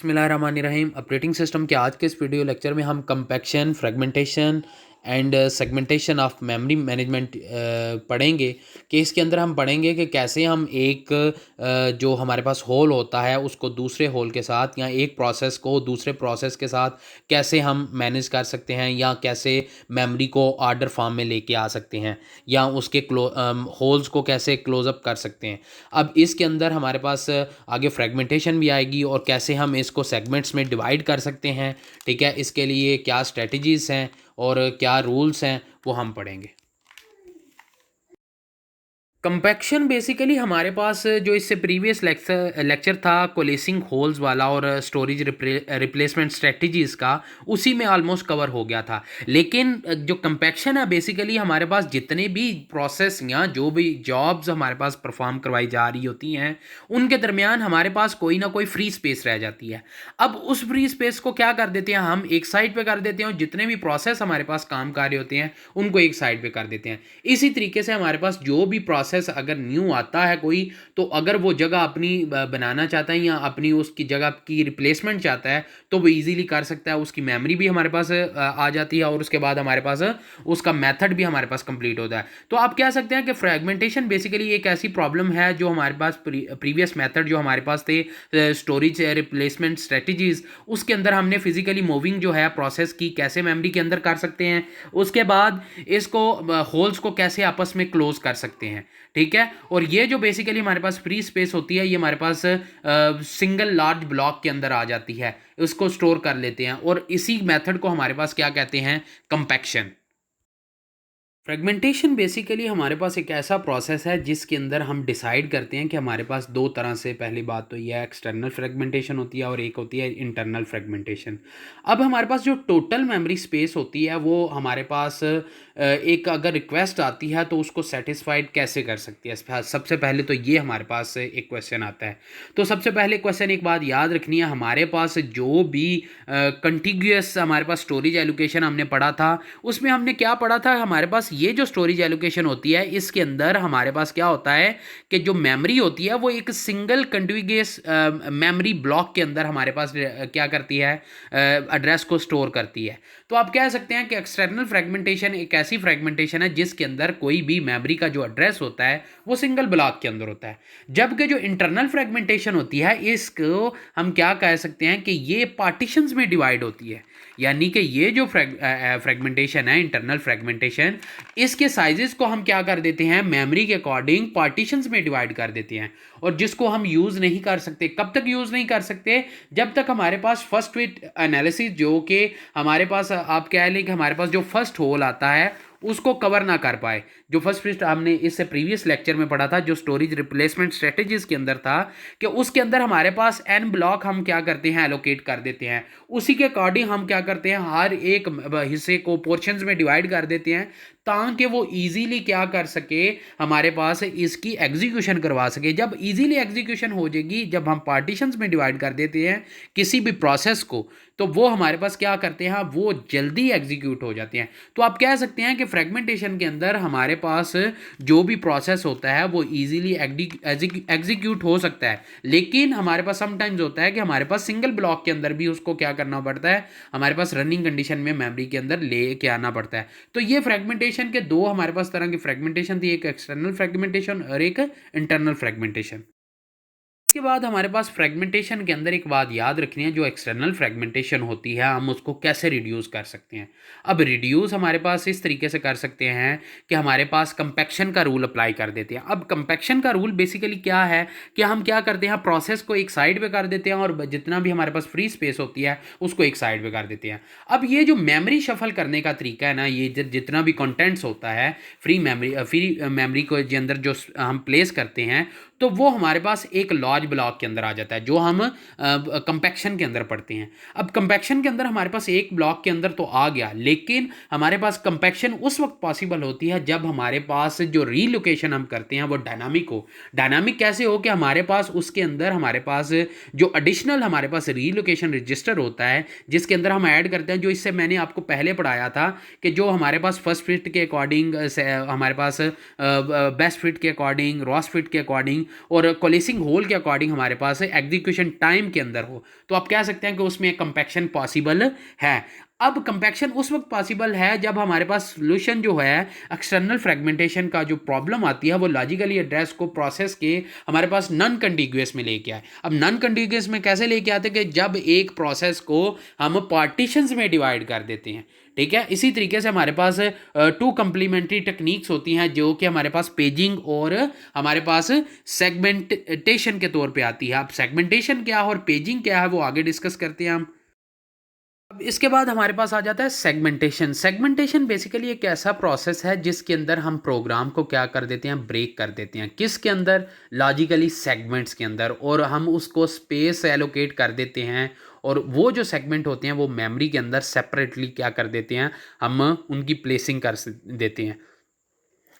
बिस्मिल्लाहिर्रहमानिर्रहीम। Operating system के आज के इस वीडियो लेक्चर में हम compaction, fragmentation and segmentation of memory management पढ़ेंगे। कि इसके अंदर हम पढ़ेंगे कि कैसे हम एक जो हमारे पास होल होता है उसको दूसरे होल के साथ या एक प्रोसेस को दूसरे प्रोसेस के साथ कैसे हम मैनेज कर सकते हैं, या कैसे मेमोरी को ऑर्डर फॉर्म में लेके आ सकते हैं, या उसके होल्स को कैसे क्लोजअप कर सकते हैं। अब इसके अंदर हमारे पास आगे फ्रेगमेंटेशन भी आएगी और कैसे हम इसको सेगमेंट्स में डिवाइड कर सकते हैं। ठीक है, इसके लिए क्या स्ट्रेटजीज़ हैं और क्या रूल्स हैं वो हम पढ़ेंगे। कंपैक्शन बेसिकली हमारे पास जो इससे प्रीवियस लेक्चर था कोलेसिंग होल्स वाला और स्टोरेज रिप्लेसमेंट स्ट्रेटजीज़ का, उसी में ऑलमोस्ट कवर हो गया था। लेकिन जो कंपैक्शन है बेसिकली हमारे पास जितने भी प्रोसेस या जो भी जॉब्स हमारे पास परफॉर्म करवाई जा रही होती हैं उनके दरमियान हमारे पास कोई ना कोई फ्री स्पेस रह जाती है। अब उस फ्री स्पेस को क्या कर देते हैं, हम एक साइड पे कर देते हैं और जितने भी प्रोसेस हमारे पास काम कर रहे होते हैं उनको एक साइड पे कर देते हैं। इसी तरीके से हमारे पास जो भी प्रोसेस अगर न्यू आता है कोई, तो अगर वो जगह अपनी बनाना चाहता है या अपनी उसकी जगह की रिप्लेसमेंट चाहता है तो वो इजीली कर सकता है। उसकी मेमोरी भी हमारे पास आ जाती है और उसके बाद हमारे पास उसका मेथड भी हमारे पास कंप्लीट होता है। तो आप कह सकते हैं कि फ्रेगमेंटेशन बेसिकली एक ऐसी प्रॉब्लम है जो हमारे पास प्रीवियस मेथड जो हमारे पास थे स्टोरेज रिप्लेसमेंट स्ट्रेटजीज, उसके अंदर हमने फिजिकली मूविंग जो है प्रोसेस की कैसे मेमोरी के अंदर कर सकते हैं, उसके बाद इसको होल्स को कैसे आपस में क्लोज कर सकते हैं। ठीक है, और ये जो बेसिकली हमारे पास फ्री स्पेस होती है ये हमारे पास सिंगल लार्ज ब्लॉक के अंदर आ जाती है, उसको स्टोर कर लेते हैं और इसी मेथड को हमारे पास क्या कहते हैं, कंपैक्शन। फ्रेगमेंटेशन बेसिकली हमारे पास एक ऐसा प्रोसेस है जिसके अंदर हम डिसाइड करते हैं कि हमारे पास दो तरह से, पहली बात तो यह एक्सटर्नल फ्रेगमेंटेशन होती है और एक होती है इंटरनल फ्रेगमेंटेशन। अब हमारे पास जो टोटल मेमोरी स्पेस होती है वो हमारे पास एक अगर रिक्वेस्ट आती है तो उसको सेटिस्फाइड कैसे कर सकती है। सबसे पहले तो ये हमारे पास एक क्वेश्चन आता है। तो सबसे पहले क्वेश्चन एक बात याद रखनी है, हमारे पास जो भी कंटिग्यूअस हमारे पास स्टोरेज एलोकेशन हमने पढ़ा था उसमें हमने क्या पढ़ा था, हमारे पास ये जो स्टोरेज एलोकेशन होती है इसके अंदर हमारे पास क्या होता है कि जो मेमोरी होती है वो एक सिंगल कंटिग्यूअस मेमोरी ब्लॉक के अंदर हमारे पास क्या करती है, एड्रेस को स्टोर करती है। तो आप कह सकते हैं कि एक्सटर्नल फ्रेगमेंटेशन एक ऐसी फ्रेगमेंटेशन है जिसके अंदर कोई भी मेमोरी का जो एड्रेस होता है वो सिंगल ब्लॉक के अंदर होता है। जबकि जो इंटरनल फ्रेगमेंटेशन होती है इसको हम क्या कह सकते हैं कि ये पार्टीशंस में डिवाइड होती है। यानी कि ये जो फ्रेगमेंटेशन है इंटरनल फ्रेगमेंटेशन, इसके साइजेस को हम क्या कर देते हैं, मेमोरी के अकॉर्डिंग पार्टीशंस में डिवाइड कर देते हैं और जिसको हम यूज़ नहीं कर सकते। कब तक यूज़ नहीं कर सकते, जब तक हमारे पास फर्स्ट फिट एनालिसिस जो कि हमारे पास आप कह लें कि हमारे पास जो फर्स्ट होल आता है उसको कवर ना कर पाए। जो फर्स्ट फिट हमने इससे प्रीवियस लेक्चर में पढ़ा था जो स्टोरेज रिप्लेसमेंट स्ट्रेटजीज के अंदर था, कि उसके अंदर हमारे पास एन ब्लॉक हम क्या करते हैं, एलोकेट कर देते हैं। उसी के अकॉर्डिंग हम क्या करते हैं, हर एक हिस्से को पोर्शंस में डिवाइड कर देते हैं ताकि वो इजीली क्या कर सके, हमारे पास इसकी एग्जीक्यूशन करवा सके। जब इजीली एग्जीक्यूशन हो जाएगी, जब हम पार्टीशंस में डिवाइड कर देते हैं किसी भी प्रोसेस को, तो वो हमारे पास क्या करते हैं, वो जल्दी एग्जीक्यूट हो जाते हैं। तो आप कह सकते हैं कि फ्रेगमेंटेशन के अंदर हमारे पास जो भी प्रोसेस होता है वो इजीली एग्जीक्यूट हो सकता है, लेकिन हमारे पास समटाइम्स होता है कि हमारे पास सिंगल ब्लॉक के अंदर भी उसको क्या करना पड़ता है, हमारे पास रनिंग कंडीशन में मेमोरी के अंदर ले के आना पड़ता है। तो ये फ्रेगमेंटेशन के दो हमारे पास तरह की फ्रेगमेंटेशन थी, एक एक्सटर्नल फ्रेगमेंटेशन और एक इंटरनल फ्रेगमेंटेशन। इसके बाद हमारे पास फ्रेगमेंटेशन के अंदर एक बात याद रखनी है, जो एक्सटर्नल फ्रेगमेंटेशन होती है हम उसको कैसे रिड्यूस कर सकते हैं। अब रिड्यूस हमारे पास इस तरीके से कर सकते हैं कि हमारे पास कंपैक्शन का रूल अप्लाई कर देते हैं। अब कंपैक्शन का रूल बेसिकली क्या है कि हम क्या करते हैं, प्रोसेस को एक साइड पे कर देते हैं और जितना भी हमारे पास फ्री स्पेस होती है उसको एक साइड पे कर देते हैं। अब ये जो मेमोरी शफल करने का तरीका है ना, ये जितना भी कंटेंट्स होता है फ्री मेमोरी को के अंदर जो हम प्लेस करते हैं, तो वो हमारे पास एक लार्ज ब्लॉक के अंदर आ जाता है जो हम कंपैक्शन के अंदर पढ़ते हैं। अब कंपैक्शन के अंदर हमारे पास एक ब्लॉक के अंदर तो आ गया, लेकिन हमारे पास कंपैक्शन उस वक्त पॉसिबल होती है जब हमारे पास जो रीलोकेशन हम करते हैं वो डायनामिक हो। डायनामिक कैसे हो कि हमारे पास उसके अंदर हमारे पास जो एडिशनल हमारे पास रीलोकेशन रजिस्टर होता है जिसके अंदर हम ऐड करते हैं, जो इससे मैंने आपको पहले पढ़ाया था कि जो हमारे पास फर्स्ट फिट के अकॉर्डिंग हमारे पास बेस्ट फिट के अकॉर्डिंग, रॉस फिट के अकॉर्डिंग और कोलेसिंग होल के अकॉर्डिंग हमारे पास एग्जीक्यूशन टाइम के अंदर हो, तो आप कह सकते हैं कि उसमें कंपैक्शन पॉसिबल है। अब कंपैक्शन उस वक्त पॉसिबल है जब हमारे पास सोल्यूशन जो है एक्सटर्नल फ्रेगमेंटेशन का जो प्रॉब्लम आती है वो लॉजिकली एड्रेस को प्रोसेस के हमारे पास नॉन कंटिग्यूअस में लेके आए। अब नॉन कंटिग्यूअस में कैसे लेके आते हैं कि जब एक प्रोसेस को हम पार्टीशंस में डिवाइड कर देते हैं, ठीक है। इसी तरीके से हमारे पास टू कंप्लीमेंट्री टेक्निक्स होती हैं जो कि हमारे पास पेजिंग और हमारे पास सेगमेंटेशन के तौर पे आती है। अब सेगमेंटेशन क्या है और पेजिंग क्या है वो आगे डिस्कस करते हैं हम। अब इसके बाद हमारे पास आ जाता है सेगमेंटेशन। सेगमेंटेशन बेसिकली एक ऐसा प्रोसेस है जिसके अंदर हम प्रोग्राम को क्या कर देते हैं, ब्रेक कर देते हैं। किसके अंदर? लॉजिकली सेगमेंट्स के अंदर, और हम उसको स्पेस एलोकेट कर देते हैं और वो जो सेगमेंट होते हैं वो मेमोरी के अंदर सेपरेटली क्या कर देते हैं, हम उनकी प्लेसिंग कर देते हैं।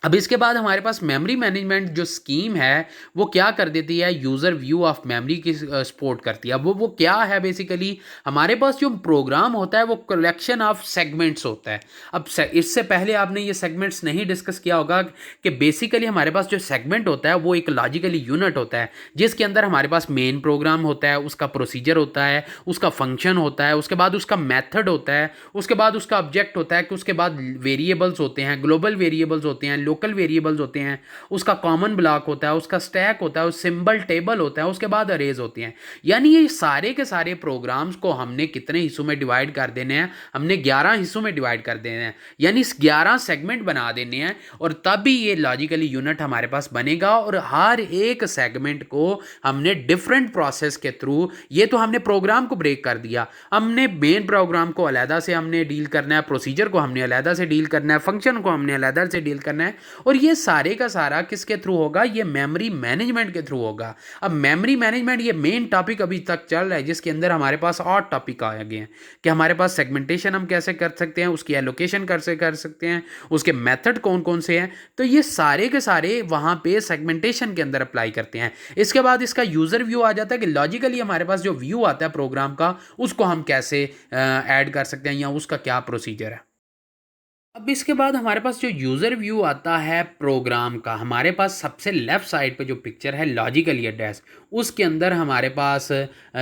अब इसके बाद हमारे पास मेमोरी मैनेजमेंट जो स्कीम है वो क्या कर देती है, यूज़र व्यू ऑफ मेमोरी की सपोर्ट करती है। अब वो क्या है, बेसिकली हमारे पास जो प्रोग्राम होता है वो कलेक्शन ऑफ सेगमेंट्स होता है। अब इससे पहले आपने ये सेगमेंट्स नहीं डिस्कस किया होगा कि बेसिकली हमारे पास जो सेगमेंट होता है वो एक लॉजिकली यूनिट होता है जिसके अंदर हमारे पास मेन प्रोग्राम होता है, उसका प्रोसीजर होता है, उसका फंक्शन होता है, उसके बाद उसका मेथड होता है, उसके बाद उसका ऑब्जेक्ट होता है, कि उसके बाद वेरिएबल्स होते हैं, ग्लोबल वेरिएबल्स होते हैं, लोकल वेरिएबल्स होते हैं, उसका कॉमन ब्लॉक होता है, उसका स्टैक होता है, सिंबल टेबल होता है, उसके बाद अरेज होती हैं। यानी ये सारे के सारे प्रोग्राम्स को हमने कितने हिस्सों में डिवाइड कर देने हैं, हमने 11 हिस्सों में डिवाइड कर देने हैं, यानी 11 सेगमेंट बना देने हैं, और तब भी ये लॉजिकली यूनिट हमारे पास बनेगा। और हर एक सेगमेंट को हमने डिफरेंट प्रोसेस के थ्रू, ये तो हमने प्रोग्राम को ब्रेक कर दिया, हमने मेन प्रोग्राम को अलहदा से हमने डील करना है, प्रोसीजर को हमने अलहदा से डील करना है, फंक्शन को हमने अलहदा से डील करना है, और ये सारे का सारा किसके थ्रू होगा, ये मेमोरी मैनेजमेंट के थ्रू होगा। अब मेमोरी मैनेजमेंट ये मेन टॉपिक अभी तक चल रहा है, जिसके अंदर हमारे पास और टॉपिक आ गए हैं कि हमारे पास सेगमेंटेशन हम कैसे कर सकते हैं, उसकी एलोकेशन कैसे कर सकते हैं, उसके मेथड कौन कौन से हैं, तो ये सारे के सारे वहाँ पे सेगमेंटेशन के अंदर अप्लाई करते हैं। इसके बाद इसका यूज़र व्यू आ जाता है कि लॉजिकली हमारे पास जो व्यू आता है प्रोग्राम का उसको हम कैसे ऐड कर सकते हैं या उसका क्या प्रोसीजर है। अब इसके बाद हमारे पास जो यूज़र व्यू आता है प्रोग्राम का, हमारे पास सबसे लेफ़्ट साइड पे जो पिक्चर है लॉजिकली एड्रेस, उसके अंदर हमारे पास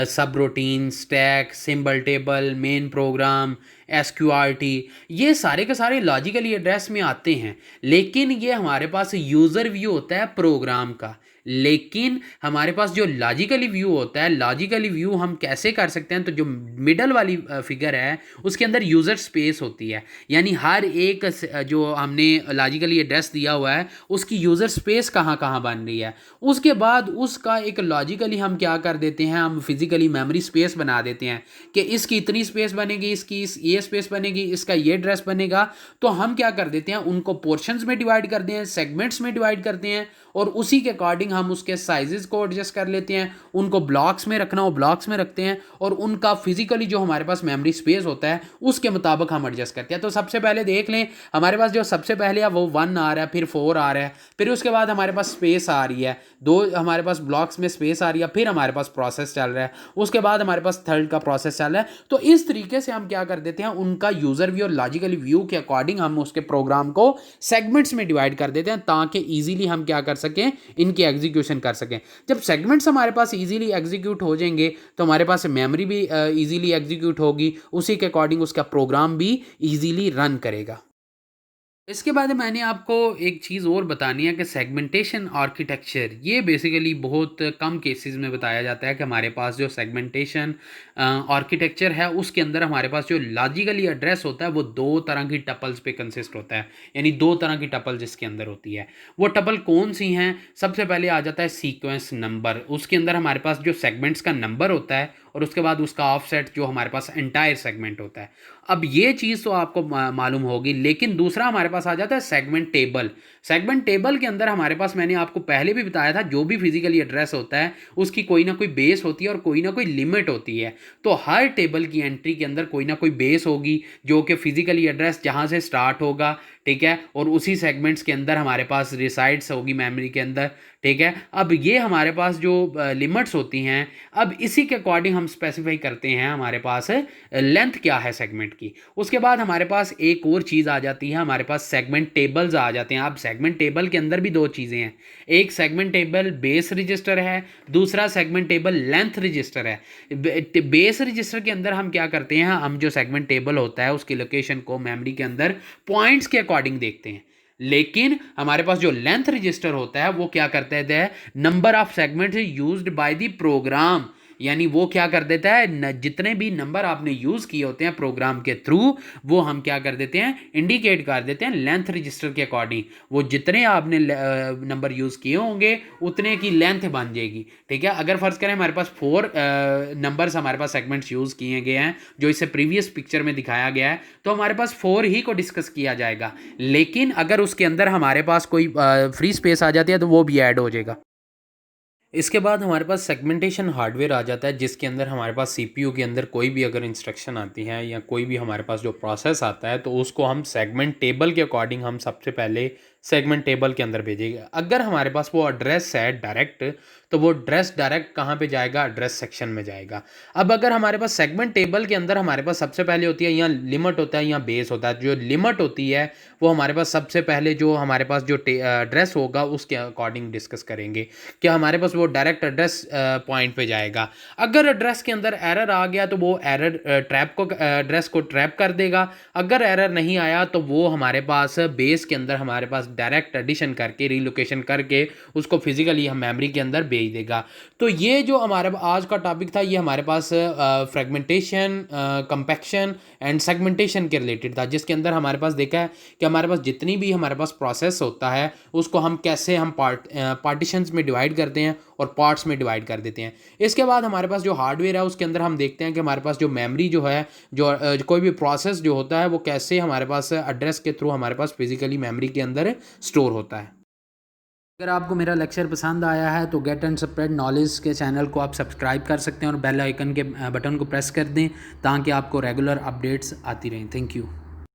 subroutine, stack, symbol table, main program, S Q R T, ये सारे के सारे लॉजिकली एड्रेस में आते हैं। लेकिन ये हमारे पास यूज़र व्यू होता है प्रोग्राम का। लेकिन हमारे पास जो लॉजिकली व्यू होता है, लॉजिकली व्यू हम कैसे कर सकते हैं, तो जो मिडल वाली फिगर है उसके अंदर यूज़र स्पेस होती है, यानी हर एक जो हमने लॉजिकली एड्रेस दिया हुआ है उसकी यूज़र स्पेस कहाँ कहाँ बन रही है। उसके बाद उसका एक लॉजिकली हम क्या कर देते हैं, हम फिजिकली मेमोरी स्पेस बना देते हैं कि इसकी इतनी स्पेस बनेगी, इसकी ये स्पेस बनेगी, इसका ये एड्रेस बनेगा। तो हम क्या कर देते हैं, उनको पोर्शंस में डिवाइड करते हैं, सेगमेंट्स में डिवाइड करते हैं, और उसी के अकॉर्डिंग हम उसके साइजेस को एडजस्ट कर लेते हैं। उनको ब्लॉक्स में रखना हो ब्लॉक्स में रखते हैं, और उनका फिजिकली जो हमारे पास मेमोरी स्पेस होता है उसके मुताबिक हम एडजस्ट करते हैं। तो सबसे पहले देख लें, हमारे पास जो सबसे पहले है वो 1 आ रहा है, फिर 4 आ रहा है, फिर उसके बाद हमारे पास स्पेस आ रही है, 2 हमारे पास ब्लॉक्स में स्पेस आ रही है, फिर हमारे पास प्रोसेस चल रहा है, उसके बाद हमारे पास थर्ड का प्रोसेस चल रहा है। तो इस तरीके से हम क्या कर देते हैं, उनका यूज़र व्यू और लॉजिकली व्यू के अकॉर्डिंग हम उसके प्रोग्राम को सेगमेंट्स में डिवाइड कर देते हैं, ताकि ईजिली हम क्या कर सकें, इनकी एग्जीक्यूशन कर सकें। जब सेगमेंट्स हमारे पास इजीली एग्जीक्यूट हो जाएंगे तो हमारे पास मेमोरी भी इजीली एग्जीक्यूट होगी, उसी के अकॉर्डिंग उसका प्रोग्राम भी इजीली रन करेगा। इसके बाद मैंने आपको एक चीज़ और बतानी है कि सेगमेंटेशन आर्किटेक्चर, ये बेसिकली बहुत कम केसेस में बताया जाता है कि हमारे पास जो सेगमेंटेशन आर्किटेक्चर है उसके अंदर हमारे पास जो लॉजिकली एड्रेस होता है वो 2 तरह की टपल्स पे कंसिस्ट होता है, यानी 2 तरह की टपल जिसके अंदर होती है। वो टपल कौन सी हैं? सबसे पहले आ जाता है सीक्वेंस नंबर, उसके अंदर हमारे पास जो सेगमेंट्स का नंबर होता है और उसके बाद उसका ऑफसेट जो हमारे पास एंटायर सेगमेंट होता है। अब ये चीज़ तो आपको मालूम होगी, लेकिन दूसरा हमारे पास आ जाता है सेगमेंट टेबल। सेगमेंट टेबल के अंदर हमारे पास, मैंने आपको पहले भी बताया था, जो भी फिजिकली एड्रेस होता है उसकी कोई ना कोई बेस होती है और कोई ना कोई लिमिट होती है। तो हर टेबल की एंट्री के अंदर कोई ना कोई बेस होगी जो कि फिजिकली एड्रेस जहाँ से स्टार्ट होगा, ठीक है, और उसी सेगमेंट्स के अंदर हमारे पास रिसाइड्स होगी मेमोरी के अंदर, ठीक है। अब ये हमारे पास जो लिमिट्स होती हैं, अब इसी के अकॉर्डिंग हम स्पेसिफाई करते हैं हमारे पास लेंथ क्या है सेगमेंट की। उसके बाद हमारे पास एक और चीज़ आ जाती है, हमारे पास सेगमेंट टेबल्स आ जाते हैं। अब सेगमेंट टेबल के अंदर भी दो चीज़ें हैं, एक सेगमेंट टेबल बेस रजिस्टर है, दूसरा सेगमेंट टेबल लेंथ रजिस्टर है। बेस रजिस्टर के अंदर हम क्या करते हैं, हम जो सेगमेंट टेबल होता है उसकी लोकेशन को मेमोरी के अंदर पॉइंट्स के अकॉर्डिंग देखते हैं, लेकिन हमारे पास जो लेंथ रजिस्टर होता है वो क्या करते हैं, number of segments used by the program, यानी वो क्या कर देता है, जितने भी नंबर आपने यूज़ किए होते हैं प्रोग्राम के थ्रू, वो हम क्या कर देते हैं, इंडिकेट कर देते हैं लेंथ रजिस्टर के अकॉर्डिंग। वो जितने आपने नंबर यूज़ किए होंगे उतने की लेंथ बन जाएगी। ठीक है, अगर फर्ज करें हमारे पास 4 नंबर्स हमारे पास सेगमेंट्स यूज़ किए गए हैं जो इसे प्रीवियस पिक्चर में दिखाया गया है, तो हमारे पास 4 ही को डिस्कस किया जाएगा, लेकिन अगर उसके अंदर हमारे पास कोई फ्री स्पेस आ जाती है तो वो भी ऐड हो जाएगा। इसके बाद हमारे पास सेगमेंटेशन हार्डवेयर आ जाता है, जिसके अंदर हमारे पास सीपीयू के अंदर कोई भी अगर इंस्ट्रक्शन आती है या कोई भी हमारे पास जो प्रोसेस आता है, तो उसको हम सेगमेंट टेबल के अकॉर्डिंग हम सबसे पहले सेगमेंट टेबल के अंदर भेजेंगे। अगर हमारे पास वो एड्रेस है डायरेक्ट, तो वो एड्रेस डायरेक्ट कहाँ पे जाएगा, एड्रेस सेक्शन में जाएगा। अब अगर हमारे पास सेगमेंट टेबल के अंदर हमारे पास सबसे पहले होती है यहाँ लिमिट होता है, यहाँ बेस होता है। जो लिमिट होती है वो हमारे पास सबसे पहले जो हमारे पास जो एड्रेस होगा उसके अकॉर्डिंग डिस्कस करेंगे कि हमारे पास वो डायरेक्ट एड्रेस पॉइंट पे जाएगा। अगर एड्रेस के अंदर एरर आ गया तो वो एरर ट्रैप को एड्रेस को ट्रैप कर देगा। अगर एरर नहीं आया तो वो हमारे पास बेस के अंदर हमारे पास डायरेक्ट एडिशन करके रीलोकेशन करके उसको फिजिकली हम मेमोरी के अंदर भेज देगा। तो ये जो हमारे आज का टॉपिक था ये हमारे पास फ्रेगमेंटेशन, कंपैक्शन एंड सेगमेंटेशन के रिलेटेड था, जिसके अंदर हमारे पास देखा है कि हमारे पास जितनी भी हमारे पास प्रोसेस होता है उसको हम कैसे हम पार्टीशंस में डिवाइड करते हैं और पार्ट्स में डिवाइड कर देते हैं। इसके बाद हमारे पास जो हार्डवेयर है उसके अंदर हम देखते हैं कि हमारे पास जो मेमोरी जो है, जो कोई भी प्रोसेस जो होता है वो कैसे हमारे पास एड्रेस के थ्रू हमारे पास फिजिकली मेमोरी के अंदर स्टोर होता है। अगर आपको मेरा लेक्चर पसंद आया है तो गेट एंड स्प्रेड नॉलेज के चैनल को आप सब्सक्राइब कर सकते हैं और बेल आइकन के बटन को प्रेस कर दें ताकि आपको रेगुलर अपडेट्स आती रहें। Thank you.